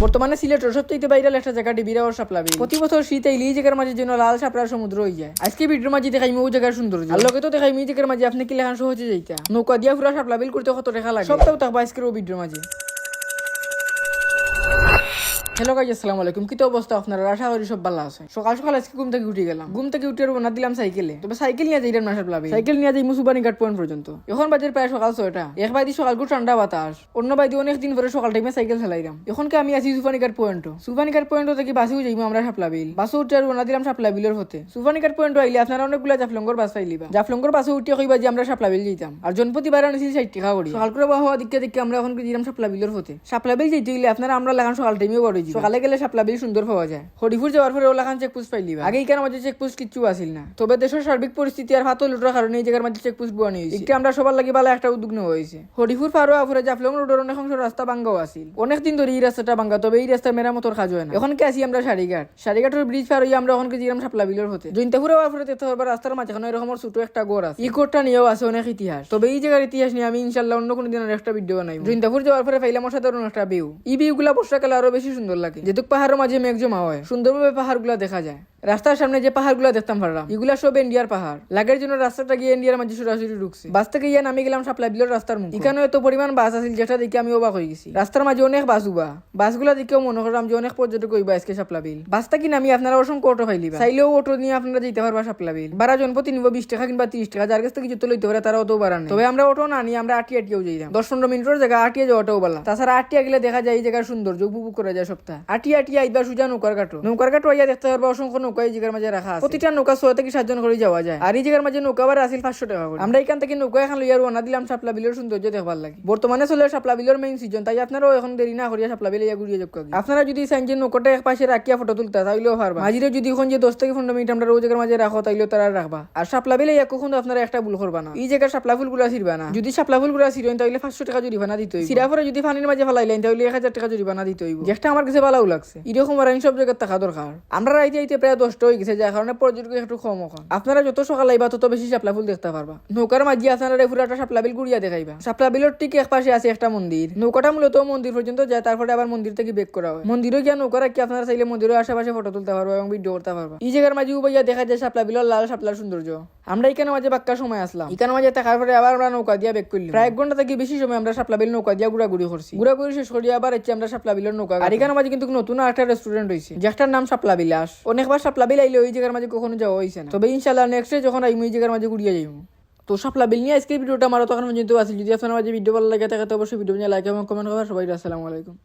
বর্তমানে সিলেটের সবচেয়ে ভাইরাল একটা জায়গা ডিবিরা ও শাপলা বিল। প্রতি বছর শীতে এই জায়গার মাঝে যেন লাল শাপলার সমুদ্র হয়ে যায়। আজকে ভিডিওর মাঝে দেখাই ওই জায়গার সৌন্দর্য, আর লোকে তো দেখাই এই জায়গার মাঝে আপনি কি লেখান সহজে যাইতা নৌকা দিয়া পুরা শাপলা বিল করতে কত টাকা লাগে, সবটাও থাকবো আজকের ওই ভিডিওর মাঝে। হ্যালো গাইজ, আসসালামু আলাইকুম। কি তো অবস্থা আপনারা? আশা করি সব ভালো আছে। সকাল সকাল আজকে ঘুম থেকে উঠে গেলাম। ঘুম থেকে উঠে রওনা দিলাম সাইকেলে। তবে সাইকেল নিয়ে যাইলাম না শাপলা বিল, সাইকেল নিয়ে যাই মুসুবানি ঘাট পয়েন্ট পর্যন্ত। এখন বাজে প্রায় সকাল 6টা। এক বাইদি সকাল খুব ঠান্ডা বাতাস, অন্য বাইদি অনেক দিন পরে সকাল টাইমে সাইকেল চালাইলাম। এখন কি আমি আছি সুফানি ঘাট পয়েন্ট। সুফানি ঘাট পয়েন্ট থেকে বাসেও যাইবো আমরা শাপলা বিল। বাসে উঠে রওনা দিলাম শাপলা বিলের হতে। সুফানি ঘাট পয়েন্ট আইলে আপনারা অনেকগুলা জাফলঙ্গর বাস পাইলিবা। জাফলঙ্গর বাসে উঠে কইবা যে আমরা শাপলা বিল যাইতাম। আর জনপতি বাইরে আনিছিল 60 টাকা করে। সকাল করে হওয়া দিকে দিকে আমরা এখন দিলাম শাপলা বিলের হতে। শাপলা বিল যাইতে হইলে আপনারা আমরা লাগান সকাল টাইমেও বড় হইছি। সকালে গেলে শাপলা বিল সুন্দর পাওয়া যায়। হরিপুর যাওয়ার পরে ওলাখান চেকপোস্ট পাইলিবা। আগে এখানে মাঝে চেকপোস্ট কিচ্ছু আসিল না, তবে দেশের সার্বিক পরিস্থিতি আর হাত লুটার কারণে এই জায়গার মাঝে চেকপোস্ট বানানো হয়েছে। এটা আমরা সবার লাগে ভালো একটা উদ্যোগ নেওয়া হয়েছে। হরিপুর পার হওয়ার পরে জাফলং রোডের অনেক অংশ রাস্তা ভাঙ্গাও আসিল। অনেকদিন ধরে এই রাস্তাটা ভাঙ্গা, তবে এই রাস্তার মেরামতের কাজ হয় না। এখন কে আসি আমরা সারিঘাটের ব্রিজ পার হয়ে আমরা এখন গেছিলাম শাপলা বিলের হতে। জৈন্তাপুরে হওয়ার পরে তেতে হবার রাস্তার মাঝখানে এরকম ছোট একটা গড় আছে। এই গড়টা নিয়েও আছে অনেক ইতিহাস, তবে এই জায়গার ইতিহাস নিয়ে আমি ইনশাল্লাহ অন্য কোনো দিনের একটা ভিডিও বানাই। জৈন্তাপুর যাওয়ার পরে পাইলাম অসাধারণ একটা ভিউ। এই ভিউ গুলা বর্ষাকালে আরো বেশি সুন্দর লাগে, যেহেতু পাহাড়ের মাঝে মেঘ জমা হয়, সুন্দরভাবে পাহাড় গুলা দেখা যায়। রাস্তার সামনে যে পাহাড় গুলা দেখতাম পারলাম, এগুলা সব ইন্ডিয়ার পাহাড়। লাগের জন্য রাস্তাটা গিয়ে ইন্ডিয়ার মাঝে সরাসরি ঢুকছে। বাস থেকে গিয়ে নামি গেলাম শাপলা বিলের রাস্তার মুখ। এখানে এত পরিমাণ বাস আছিল যেটা দেখে আমি অবাক হয়ে গেছি। রাস্তার মাঝে অনেক বাস উবা, বাসগুলা দেখেও মনে করলাম যে অনেক পর্যটক হইবা আজকে শাপলা বিল। বাসটা কি নামি আপনারা অসংখ্য অটো পাইলিবা, চাইলেও অটো নিয়ে আপনারা যেতে পারবা শাপলা বিল। ভাড়া জনপতি নিব 20 টাকা কিংবা 30 টাকা, যার কাছ থেকে যত লইতে পারে তারা অত ভাড়া নেই। তবে আমরা অটো না নিয়ে আমরা আটিয়াও যাইলাম। 10-15 মিনিটের জায়গা আটিয়া যাওয়াটাও বলা। তাছাড়া আটিয়া গেলে দেখা যায় এই জায়গার সৌন্দর্য উপভোগ করা যায় সপ্তাহ। আটিয়া আইবা সুজা নৌকার ঘাট আইয়া দেখতে পারবা অসংখ্য নৌকা এই জায়গার মাঝে রাখা। প্রতিটা নৌকা 6 থেকে 7 জন করে যাওয়া যায়। আর এই জায়গার মাঝে নৌকা ভাড়া আসিল 500 টাকা করে। আমরা এখান থেকে নৌকা এখন লইয়া রওনা দিলাম শাপলা বিলের সৌন্দর্য দেখবার লাগে। বর্তমানে চলে শাপলা বিলের মেইন সিজন, তাই আপনারাও এখন দেরি না করিয়া শাপলা বিলে ঘুরিয়ে যাক। আপনারা যদি চান যে নৌকাটা এক পাশে রাখিয়া ফটো তুলতে তাইলেও পারবা। মাঝিরে যদি এখন যে 10 থেকে 15 মিনিট আমরা ওই জায়গার মাঝে রাখো তাইলেও তারা রাখবা। আর শাপলা বিলে কখনো আপনারা একটা ভুল করবা না, এই জায়গার শাপলা ফুলগুলা ছিড়বা না। যদি শাপলা ফুলগুলা ছিড়েন তাহলে 500 টাকা জরিমানা দিতে হইব। সিরা পরে যদি পানির মাঝে ফেলাইলেন তাহলে 1000 টাকা জরিমানা দিতে হইব। যেটা আমার কাছে ভালো লাগছে। এরকম আর সব জায়গায় থাকা দরকার। আমরা আইতে প্রায় 10টা হয়ে গেছে, যার কারণে পর্যটক একটু কম। আপনারা যত সকাল আইবা তত বেশি শাপলা ফুল দেখতে পারবা। নৌকার মাঝে আপনারা পুরাটা শাপলা বিল ঘুরিয়া দেখাইবা। শাপলা বিলের ঠিক এক পাশে আছে একটা মন্দির। নৌকাটা মূলত মন্দির পর্যন্ত যায়, তারপরে আবার মন্দির থেকে বেক করা হয়। মন্দিরে গিয়া নৌকা রাখি আপনারা চাইলে মন্দিরের আশেপাশে ফটো তুলতে পারবা এবং ভিডিও করতে পারবা। এই জায়গার মাঝে উবাইয়া দেখা যায় শাপলা বিলের লাল শাপলার সৌন্দর্য। আমরা এখানে মাঝে বাক্কা সময় আসলাম। এখানে মাঝে থাকার পরে আবার আমরা নৌকা দিয়া বেক করলাম। প্রায় 1 ঘন্টা থেকে বেশি সময় আমরা শাপলা বিল নৌকা দিয়া ঘুরাঘুরি করছি। ঘুরাঘুরি শেষ করিয়া আবার এসে আমরা শাপলা বিলের নৌকা। আর এখানে মাঝে কিন্তু নতুন একটা রেস্টুরেন্ট হয়েছে, যেটার নাম শাপলা বিলাস। অনেকবার শাপলা বিল আইলে ওই জায়গার মাঝে কখনো যাওয়া হয়েছে না, তবে ইনশাল্লাহ নেক্সট ডে যখন এই জায়গার মাঝে ঘুরিয়ে যাইব। তো শাপলা বিল নিয়ে আজকের ভিডিওটা আমার তখন পর্যন্ত আছে। যদি আপনার মাঝে ভিডিও ভালো লাগে থাকে তো অবশ্যই ভিডিও নিয়ে লাইক এবং কমেন্ট করবেন। সবাই আসসালামু আলাইকুম।